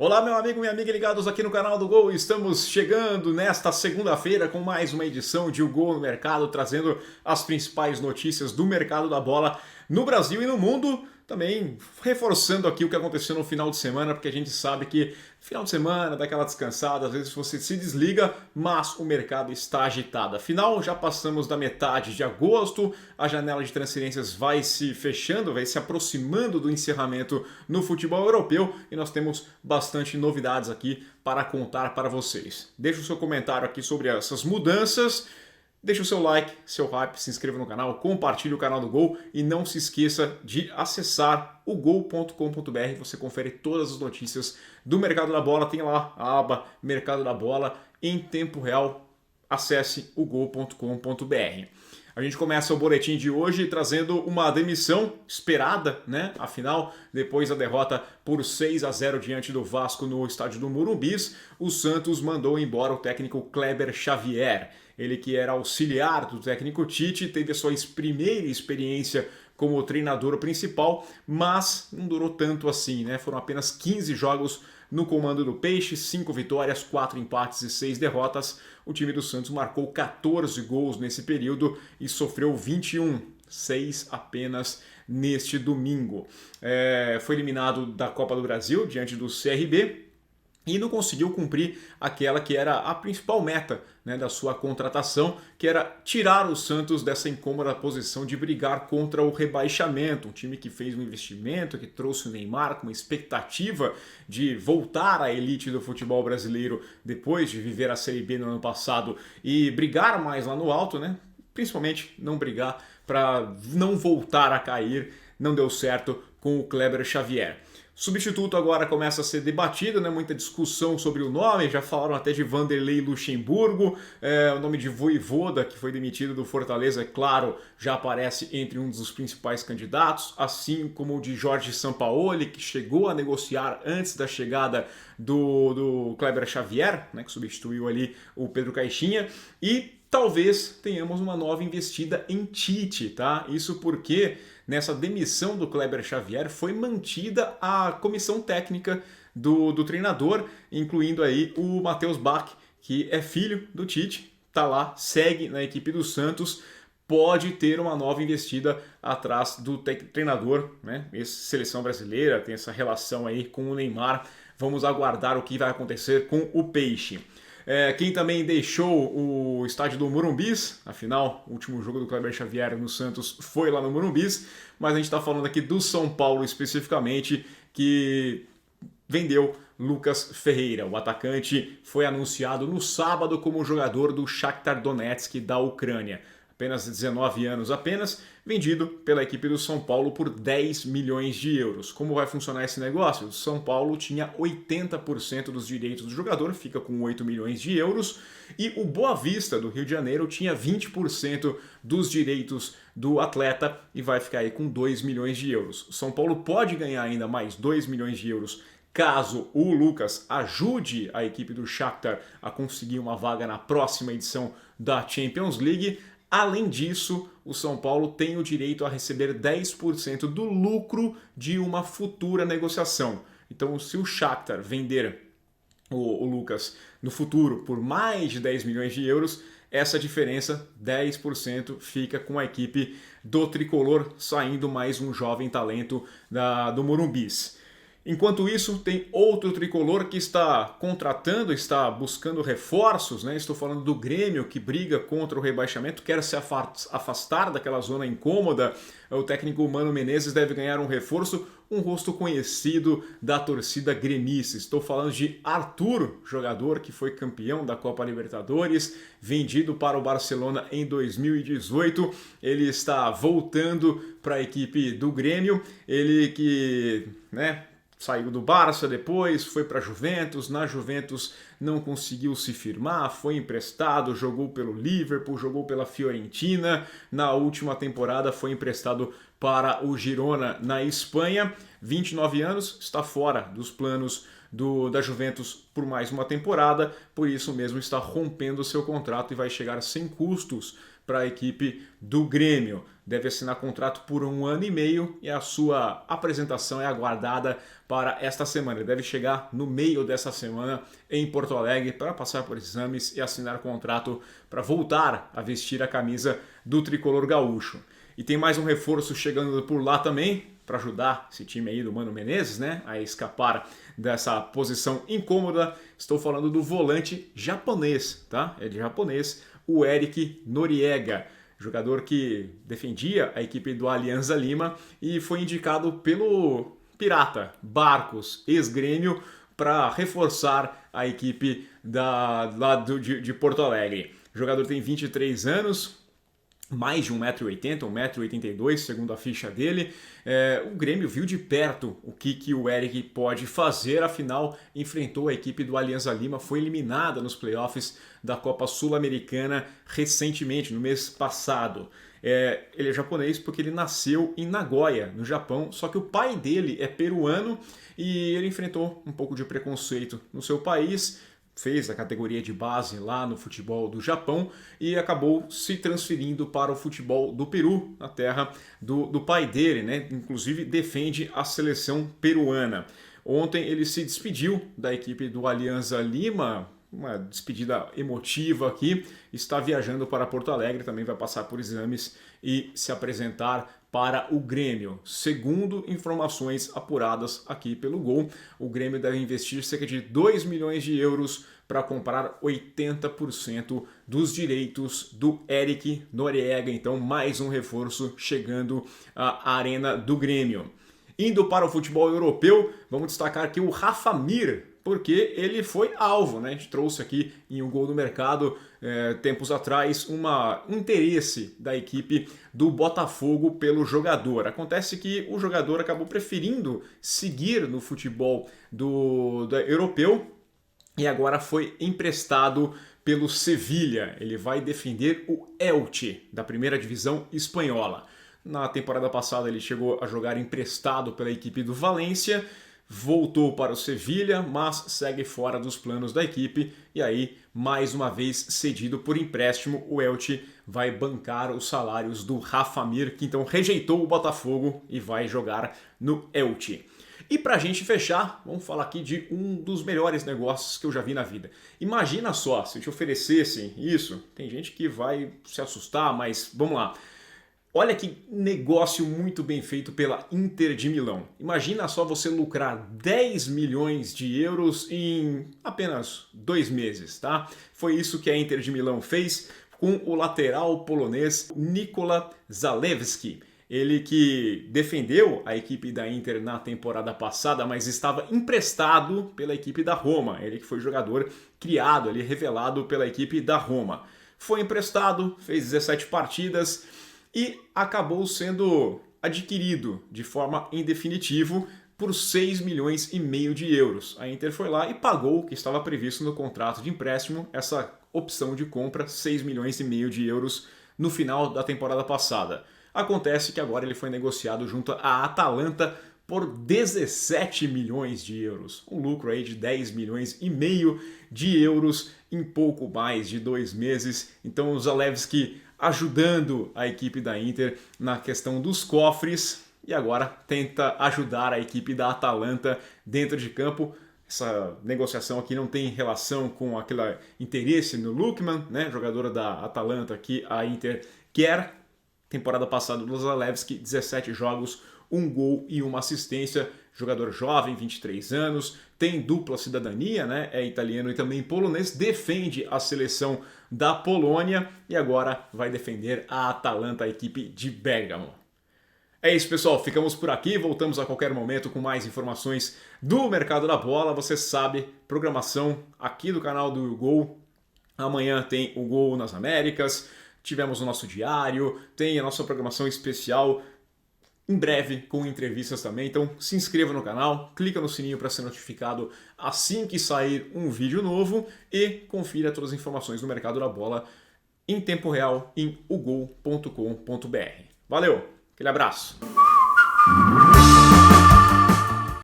Olá, meu amigo, minha amiga ligados aqui no canal do Gol. Estamos chegando nesta segunda-feira com mais uma edição de O Gol no Mercado, trazendo as principais notícias do mercado da bola no Brasil e no mundo. Também reforçando aqui o que aconteceu no final de semana, porque a gente sabe que final de semana dá aquela descansada, às vezes você se desliga, mas o mercado está agitado. Afinal, já passamos da metade de agosto, a janela de transferências vai se fechando, vai se aproximando do encerramento no futebol europeu e nós temos bastante novidades aqui para contar para vocês. Deixe o seu comentário aqui sobre essas mudanças. Deixe o seu like, seu hype, se inscreva no canal, compartilhe o canal do Gol e não se esqueça de acessar o gol.com.br. Você confere todas as notícias do mercado da bola. Tem lá a aba Mercado da Bola em tempo real. Acesse o gol.com.br. A gente começa o boletim de hoje trazendo uma demissão esperada, né? Afinal, depois da derrota por 6-0 diante do Vasco no estádio do Morumbis, o Santos mandou embora o técnico Kleber Xavier. Ele que era auxiliar do técnico Tite, teve a sua primeira experiência como treinador principal, mas não durou tanto assim, né? Foram apenas 15 jogos no comando do Peixe, 5 vitórias, 4 empates e 6 derrotas. O time do Santos marcou 14 gols nesse período e sofreu 21, 6 apenas neste domingo. Foi eliminado da Copa do Brasil diante do CRB, e não conseguiu cumprir aquela que era a principal meta, né, da sua contratação, que era tirar o Santos dessa incômoda posição de brigar contra o rebaixamento. Um time que fez um investimento, que trouxe o Neymar com uma expectativa de voltar à elite do futebol brasileiro depois de viver a Série B no ano passado e brigar mais lá no alto, né? Principalmente não brigar para não voltar a cair. Não deu certo com o Kleber Xavier. Substituto agora começa a ser debatido, né? Muita discussão sobre o nome, já falaram até de Vanderlei Luxemburgo, o nome de Vojvoda, que foi demitido do Fortaleza, é claro, já aparece entre um dos principais candidatos, assim como o de Jorge Sampaoli, que chegou a negociar antes da chegada do Kleber Xavier, né? Que substituiu ali o Pedro Caixinha, e talvez tenhamos uma nova investida em Tite, tá? Isso porque nessa demissão do Kleber Xavier foi mantida a comissão técnica do treinador, incluindo aí o Matheus Bach, que é filho do Tite, tá lá, segue na equipe do Santos, pode ter uma nova investida atrás do treinador, né? Seleção brasileira, tem essa relação aí com o Neymar. Vamos aguardar o que vai acontecer com o Peixe. Quem também deixou o estádio do Morumbis, afinal, o último jogo do Kleber Xavier no Santos foi lá no Morumbis, mas a gente está falando aqui do São Paulo especificamente, que vendeu Lucas Ferreira. O atacante foi anunciado no sábado como jogador do Shakhtar Donetsk da Ucrânia. Apenas 19 anos vendido pela equipe do São Paulo por 10 milhões de euros. Como vai funcionar esse negócio? O São Paulo tinha 80% dos direitos do jogador, fica com 8 milhões de euros, e o Boa Vista, do Rio de Janeiro, tinha 20% dos direitos do atleta e vai ficar aí com 2 milhões de euros. O São Paulo pode ganhar ainda mais 2 milhões de euros caso o Lucas ajude a equipe do Shakhtar a conseguir uma vaga na próxima edição da Champions League. Além disso, o São Paulo tem o direito a receber 10% do lucro de uma futura negociação. Então, se o Shakhtar vender o Lucas no futuro por mais de 10 milhões de euros, essa diferença, 10%, fica com a equipe do Tricolor, saindo mais um jovem talento do Morumbis. Enquanto isso, tem outro tricolor que está contratando, está buscando reforços, né? Estou falando do Grêmio, que briga contra o rebaixamento, quer se afastar daquela zona incômoda. O técnico Mano Menezes deve ganhar um reforço, um rosto conhecido da torcida gremista. Estou falando de Arthur, jogador que foi campeão da Copa Libertadores, vendido para o Barcelona em 2018. Ele está voltando para a equipe do Grêmio. Ele que, né, saiu do Barça depois, foi para a Juventus, na Juventus não conseguiu se firmar, foi emprestado, jogou pelo Liverpool, jogou pela Fiorentina, na última temporada foi emprestado para o Girona na Espanha, 29 anos, está fora dos planos da Juventus por mais uma temporada, por isso mesmo está rompendo seu contrato e vai chegar sem custos para a equipe do Grêmio. Deve assinar contrato por 1 ano e meio e a sua apresentação é aguardada para esta semana. Ele deve chegar no meio dessa semana em Porto Alegre para passar por exames e assinar contrato para voltar a vestir a camisa do tricolor gaúcho. E tem mais um reforço chegando por lá também, para ajudar esse time aí do Mano Menezes, né, a escapar dessa posição incômoda. Estou falando do volante japonês, tá? Ele é japonês, o Eric Noriega, jogador que defendia a equipe do Alianza Lima e foi indicado pelo Pirata Barcos, ex-Grêmio, para reforçar a equipe de Porto Alegre. O jogador tem 23 anos, mais de 1,80m, 1,82m, segundo a ficha dele. O Grêmio viu de perto o que o Eric pode fazer, afinal enfrentou a equipe do Alianza Lima, foi eliminada nos playoffs da Copa Sul-Americana recentemente, no mês passado. Ele é japonês porque ele nasceu em Nagoya, no Japão, só que o pai dele é peruano e ele enfrentou um pouco de preconceito no seu país, fez a categoria de base lá no futebol do Japão e acabou se transferindo para o futebol do Peru, na terra do pai dele, né? Inclusive defende a seleção peruana. Ontem ele se despediu da equipe do Alianza Lima, uma despedida emotiva aqui, está viajando para Porto Alegre, também vai passar por exames e se apresentar para o Grêmio. Segundo informações apuradas aqui pelo Gol, o Grêmio deve investir cerca de 2 milhões de euros para comprar 80% dos direitos do Eric Noriega. Então, mais um reforço chegando à arena do Grêmio. Indo para o futebol europeu, vamos destacar aqui o Rafa Mir, porque ele foi alvo, né? A gente trouxe aqui em um Gol no Mercado, tempos atrás, um interesse da equipe do Botafogo pelo jogador. Acontece que o jogador acabou preferindo seguir no futebol europeu e agora foi emprestado pelo Sevilha. Ele vai defender o Elche, da primeira divisão espanhola. Na temporada passada ele chegou a jogar emprestado pela equipe do Valência, voltou para o Sevilha, mas segue fora dos planos da equipe e aí, mais uma vez, cedido por empréstimo, o Elche vai bancar os salários do Rafa Mir, que então rejeitou o Botafogo e vai jogar no Elche. E pra gente fechar, vamos falar aqui de um dos melhores negócios que eu já vi na vida. Imagina só, se eu te oferecesse isso, tem gente que vai se assustar, mas vamos lá. Olha que negócio muito bem feito pela Inter de Milão. Imagina só você lucrar 10 milhões de euros em apenas 2 meses, tá? Foi isso que a Inter de Milão fez com o lateral polonês Nikola Zalewski. Ele que defendeu a equipe da Inter na temporada passada, mas estava emprestado pela equipe da Roma. Ele que foi jogador criado ali, revelado pela equipe da Roma. Foi emprestado, fez 17 partidas e acabou sendo adquirido de forma em definitivo por 6 milhões e meio de euros. A Inter foi lá e pagou o que estava previsto no contrato de empréstimo, essa opção de compra, 6 milhões e meio de euros no final da temporada passada. Acontece que agora ele foi negociado junto à Atalanta por 17 milhões de euros. Um lucro aí de 10 milhões e meio de euros em pouco mais de 2 meses. Então o Zalewski ajudando a equipe da Inter na questão dos cofres e agora tenta ajudar a equipe da Atalanta dentro de campo. Essa negociação aqui não tem relação com aquele interesse no Lookman, né, jogador da Atalanta que a Inter quer. Temporada passada do Zalewski, 17 jogos, 1 gol e 1 assistência. Jogador jovem, 23 anos, tem dupla cidadania, né? É italiano e também polonês, defende a seleção da Polônia e agora vai defender a Atalanta, a equipe de Bérgamo. É isso, pessoal. Ficamos por aqui. Voltamos a qualquer momento com mais informações do mercado da bola. Você sabe, programação aqui do canal do Gol. Amanhã tem o Gol nas Américas. Tivemos o nosso diário, tem a nossa programação especial, em breve com entrevistas também. Então se inscreva no canal, clica no sininho para ser notificado assim que sair um vídeo novo e confira todas as informações do mercado da bola em tempo real em ugol.com.br. Valeu, aquele abraço!